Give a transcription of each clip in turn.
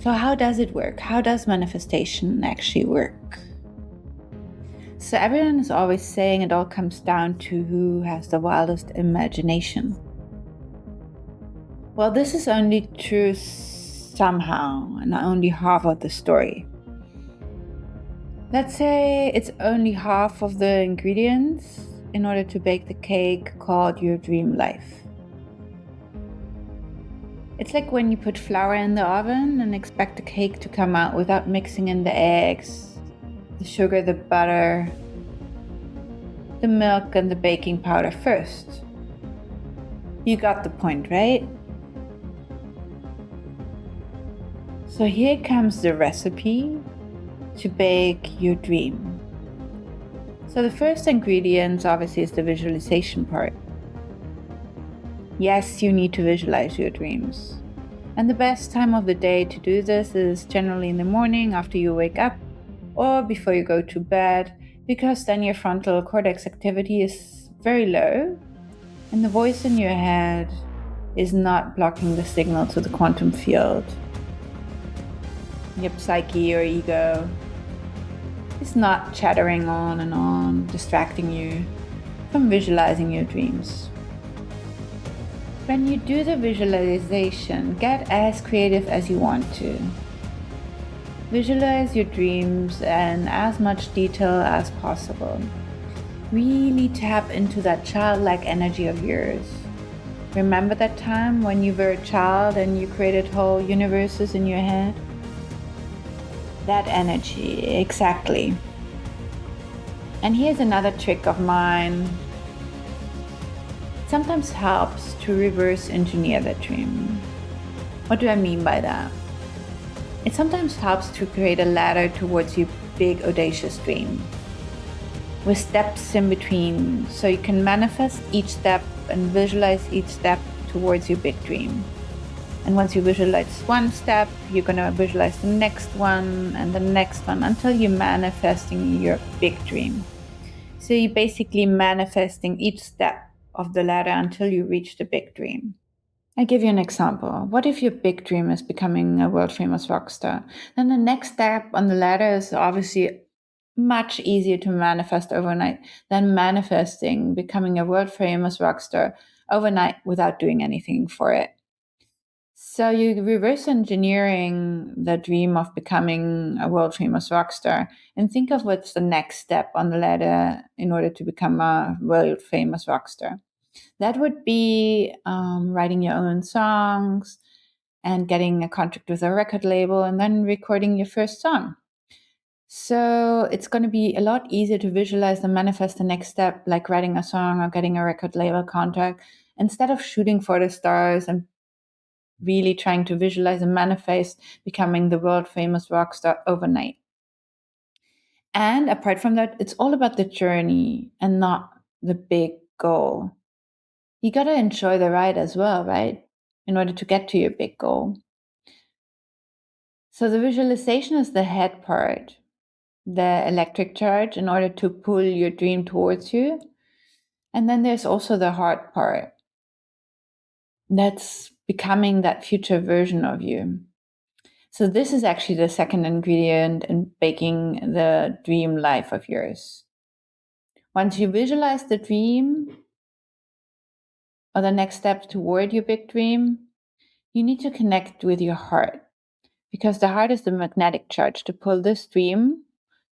So how does it work? How does manifestation actually work? So everyone is always saying it all comes down to who has the wildest imagination. Well, this is only true somehow, and only half of the story. Let's say it's only half of the ingredients in order to bake the cake called your dream life. It's like when you put flour in the oven and expect the cake to come out without mixing in the eggs, the sugar, the butter, the milk, and the baking powder first. You got the point, right? So here comes the recipe to bake your dream. So the first ingredient obviously is the visualization part. Yes, you need to visualize your dreams. And the best time of the day to do this is generally in the morning after you wake up or before you go to bed, because then your frontal cortex activity is very low and the voice in your head is not blocking the signal to the quantum field. Your psyche or ego is not chattering on and on, distracting you from visualizing your dreams. When you do the visualization, get as creative as you want to. Visualize your dreams in as much detail as possible. Really tap into that childlike energy of yours. Remember that time when you were a child and you created whole universes in your head? That energy, exactly. And here's another trick of mine. It sometimes helps to reverse engineer that dream. What do I mean by that? It sometimes helps to create a ladder towards your big, audacious dream, with steps in between, so you can manifest each step and visualize each step towards your big dream. And once you visualize one step, you're going to visualize the next one and the next one until you're manifesting your big dream. So you're basically manifesting each step of the ladder until you reach the big dream. I give you an example. What if your big dream is becoming a world famous rock star? Then the next step on the ladder is obviously much easier to manifest overnight than manifesting becoming a world famous rock star overnight without doing anything for it. So you reverse engineering the dream of becoming a world famous rock star and think of what's the next step on the ladder in order to become a world famous rock star. That would be writing your own songs and getting a contract with a record label and then recording your first song. So it's going to be a lot easier to visualize and manifest the next step, like writing a song or getting a record label contract, instead of shooting for the stars and really trying to visualize and manifest becoming the world famous rock star overnight. And apart from that, it's all about the journey and not the big goal. You got to enjoy the ride as well, right? In order to get to your big goal. So the visualization is the head part, the electric charge in order to pull your dream towards you. And then there's also the heart part. That's becoming that future version of you. So this is actually the second ingredient in baking the dream life of yours. Once you visualize the dream or the next step toward your big dream, you need to connect with your heart, because the heart is the magnetic charge to pull this dream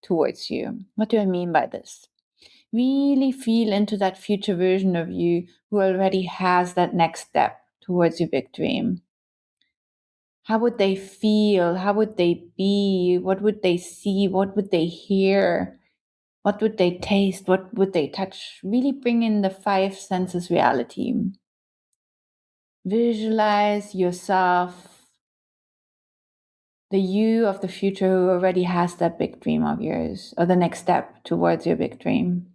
towards you. What do I mean by this? Really feel into that future version of you who already has that next step towards your big dream. How would they feel? How would they be? What would they see? What would they hear? What would they taste? What would they touch? Really bring in the five senses reality. Visualize yourself, the you of the future who already has that big dream of yours, or the next step towards your big dream.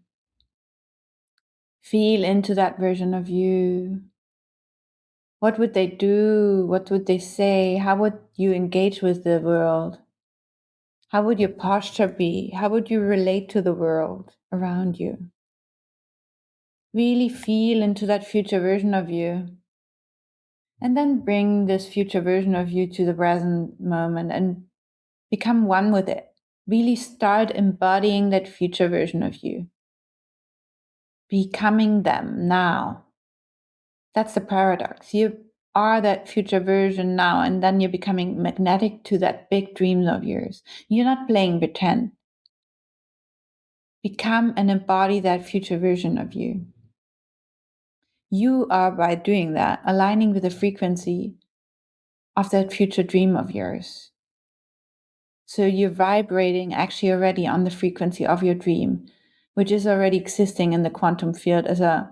Feel into that version of you. What would they do? What would they say? How would you engage with the world? How would your posture be? How would you relate to the world around you? Really feel into that future version of you. And then bring this future version of you to the present moment and become one with it. Really start embodying that future version of you, becoming them now. That's the paradox. You are that future version now, and then you're becoming magnetic to that big dream of yours. You're not playing pretend. Become and embody that future version of you. You are, by doing that, aligning with the frequency of that future dream of yours. So you're vibrating actually already on the frequency of your dream, which is already existing in the quantum field as a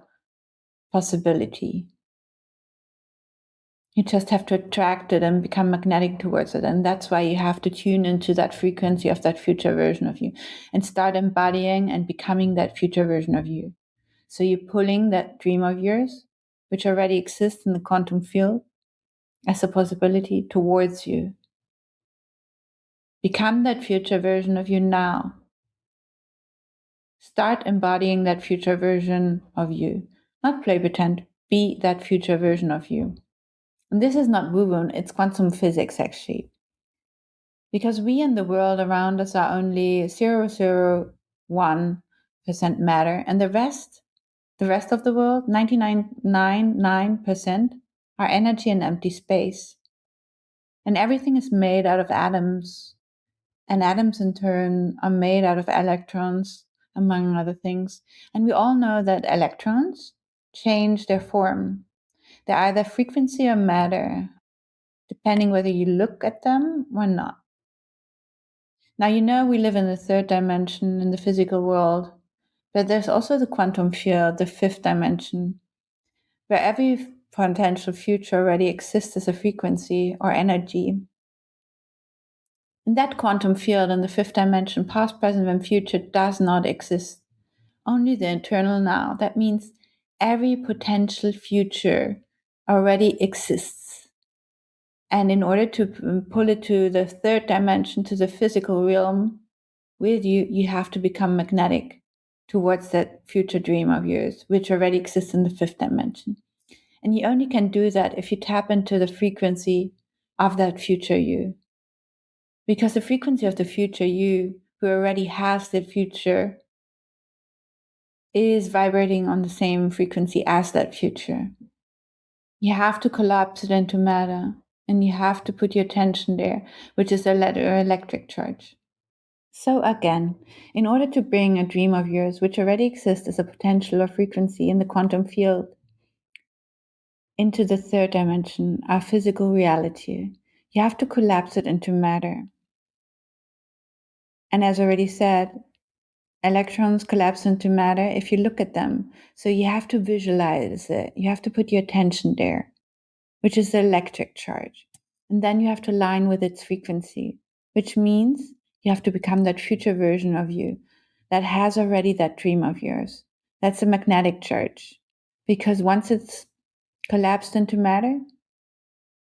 possibility. You just have to attract it and become magnetic towards it. And that's why you have to tune into that frequency of that future version of you and start embodying and becoming that future version of you. So you're pulling that dream of yours, which already exists in the quantum field, as a possibility towards you. Become that future version of you now. Start embodying that future version of you. Not play pretend, be that future version of you. And this is not woo-woo, it's quantum physics actually. Because we in the world around us are only 0.001% matter, and the rest of the world, 99.99%, are energy and empty space. And everything is made out of atoms, and atoms in turn are made out of electrons, among other things. And we all know that electrons change their form. They're either frequency or matter, depending whether you look at them or not. Now, you know we live in the third dimension in the physical world, but there's also the quantum field, the fifth dimension, where every potential future already exists as a frequency or energy. In that quantum field in the fifth dimension, past, present, and future does not exist. Only the eternal now. That means every potential future already exists. And in order to pull it to the third dimension, to the physical realm with you, you have to become magnetic towards that future dream of yours, which already exists in the fifth dimension. And you only can do that if you tap into the frequency of that future you. Because the frequency of the future you, who already has the future, is vibrating on the same frequency as that future. You have to collapse it into matter, and you have to put your attention there, which is a electric charge. So again, in order to bring a dream of yours, which already exists as a potential or frequency in the quantum field, into the third dimension, our physical reality, you have to collapse it into matter. And as already said, electrons collapse into matter if you look at them. So you have to visualize it. You have to put your attention there, which is the electric charge. And then you have to align with its frequency, which means you have to become that future version of you that has already that dream of yours. That's a magnetic charge. Because once it's collapsed into matter,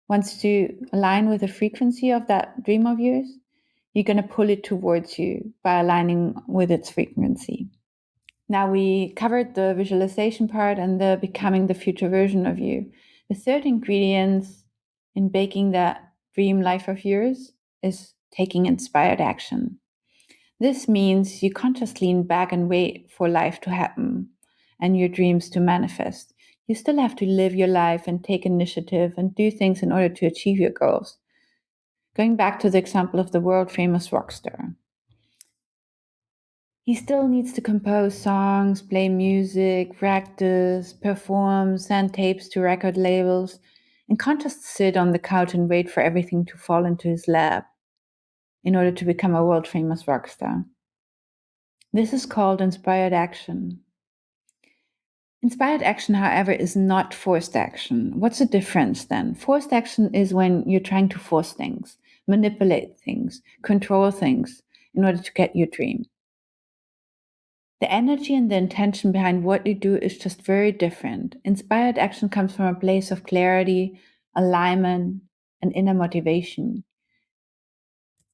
once you align with the frequency of that dream of yours, you're going to pull it towards you by aligning with its frequency. Now we covered the visualization part and the becoming the future version of you. The third ingredient in baking that dream life of yours is taking inspired action. This means you can't just lean back and wait for life to happen and your dreams to manifest. You still have to live your life and take initiative and do things in order to achieve your goals. Going back to the example of the world famous rock star. He still needs to compose songs, play music, practice, perform, send tapes to record labels, and can't just sit on the couch and wait for everything to fall into his lap in order to become a world famous rock star. This is called inspired action. Inspired action, however, is not forced action. What's the difference then? Forced action is when you're trying to force things, manipulate things, control things in order to get your dream. The energy and the intention behind what you do is just very different. Inspired action comes from a place of clarity, alignment, and inner motivation.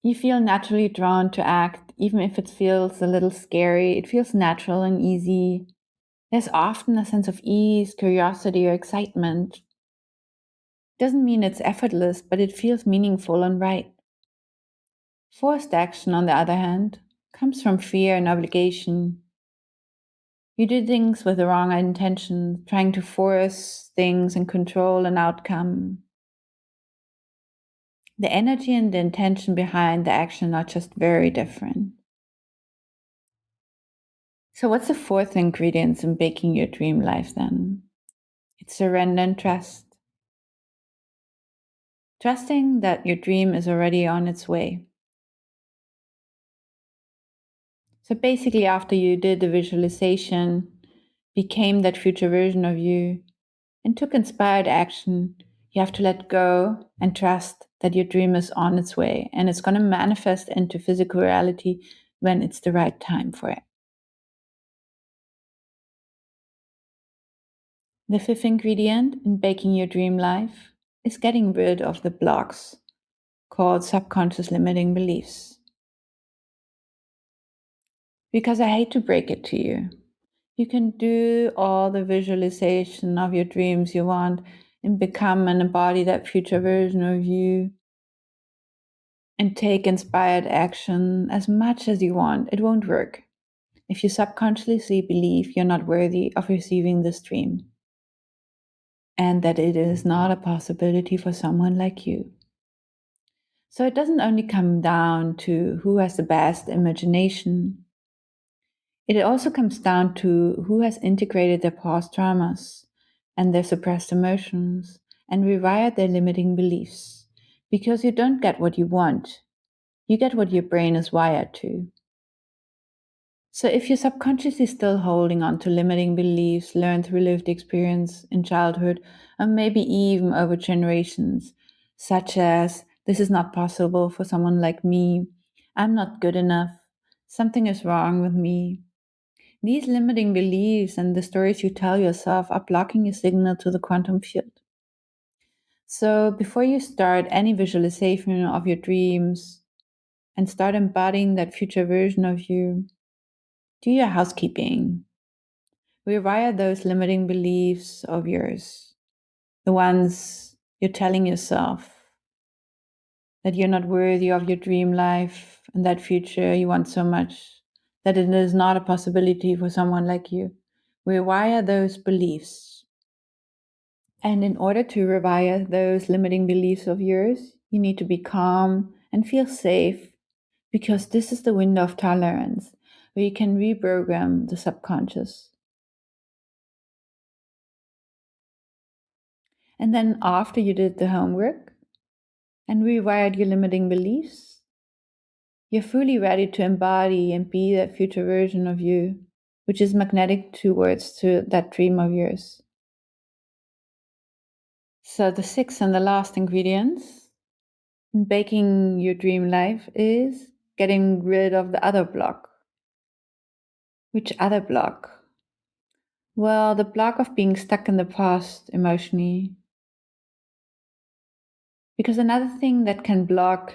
You feel naturally drawn to act, even if it feels a little scary. It feels natural and easy. There's often a sense of ease, curiosity, or excitement. Doesn't mean it's effortless, but it feels meaningful and right. Forced action, on the other hand, comes from fear and obligation. You do things with the wrong intention, trying to force things and control an outcome. The energy and the intention behind the action are just very different. So, what's the fourth ingredient in baking your dream life then? It's surrender and trust. Trusting that your dream is already on its way. So, basically, after you did the visualization, became that future version of you, and took inspired action, you have to let go and trust that your dream is on its way and it's going to manifest into physical reality when it's the right time for it. The fifth ingredient in baking your dream life is getting rid of the blocks called subconscious limiting beliefs. Because I hate to break it to you, you can do all the visualization of your dreams you want and become and embody that future version of you and take inspired action as much as you want. It won't work if you subconsciously believe you're not worthy of receiving this dream and that it is not a possibility for someone like you. So it doesn't only come down to who has the best imagination, it also comes down to who has integrated their past traumas and their suppressed emotions and rewired their limiting beliefs. Because you don't get what you want, you get what your brain is wired to. So if you're subconsciously still holding on to limiting beliefs learned through lived experience in childhood, or maybe even over generations, such as this is not possible for someone like me, I'm not good enough, something is wrong with me. These limiting beliefs and the stories you tell yourself are blocking your signal to the quantum field. So before you start any visualization of your dreams and start embodying that future version of you, do your housekeeping. Rewire those limiting beliefs of yours, the ones you're telling yourself that you're not worthy of your dream life and that future you want so much, that it is not a possibility for someone like you. Rewire those beliefs. And in order to rewire those limiting beliefs of yours, you need to be calm and feel safe because this is the window of tolerance where you can reprogram the subconscious. And then after you did the homework and rewired your limiting beliefs, you're fully ready to embody and be that future version of you, which is magnetic towards to that dream of yours. So the sixth and the last ingredients in baking your dream life is getting rid of the other block. Which other block? Well, the block of being stuck in the past emotionally. Because another thing that can block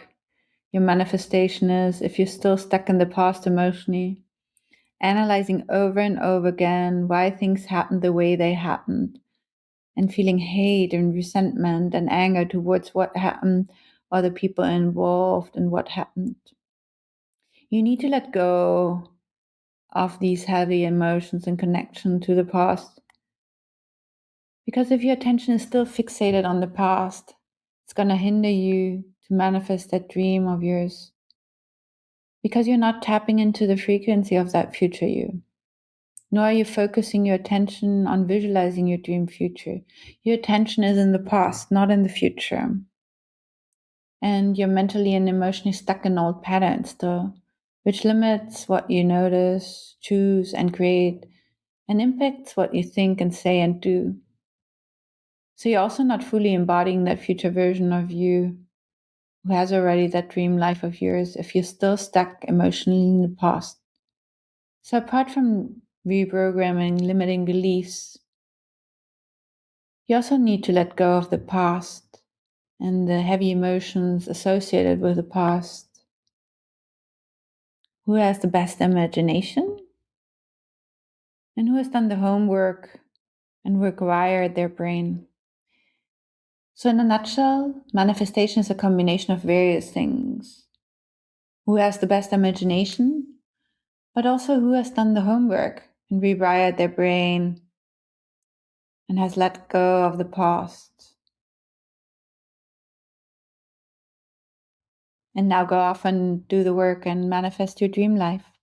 your manifestation is if you're still stuck in the past emotionally, analyzing over and over again why things happened the way they happened, and feeling hate and resentment and anger towards what happened or the people involved in what happened. You need to let go of these heavy emotions in connection to the past. Because if your attention is still fixated on the past, it's going to hinder you to manifest that dream of yours. Because you're not tapping into the frequency of that future you. Nor are you focusing your attention on visualizing your dream future. Your attention is in the past, not in the future. And you're mentally and emotionally stuck in old patterns still, which limits what you notice, choose, and create, and impacts what you think and say and do. So you're also not fully embodying that future version of you who has already that dream life of yours if you're still stuck emotionally in the past. So apart from reprogramming limiting beliefs, you also need to let go of the past and the heavy emotions associated with the past. Who has the best imagination? And who has done the homework and rewired their brain? So, in a nutshell, manifestation is a combination of various things. Who has the best imagination, but also who has done the homework and rewired their brain and has let go of the past. And now go off and do the work and manifest your dream life.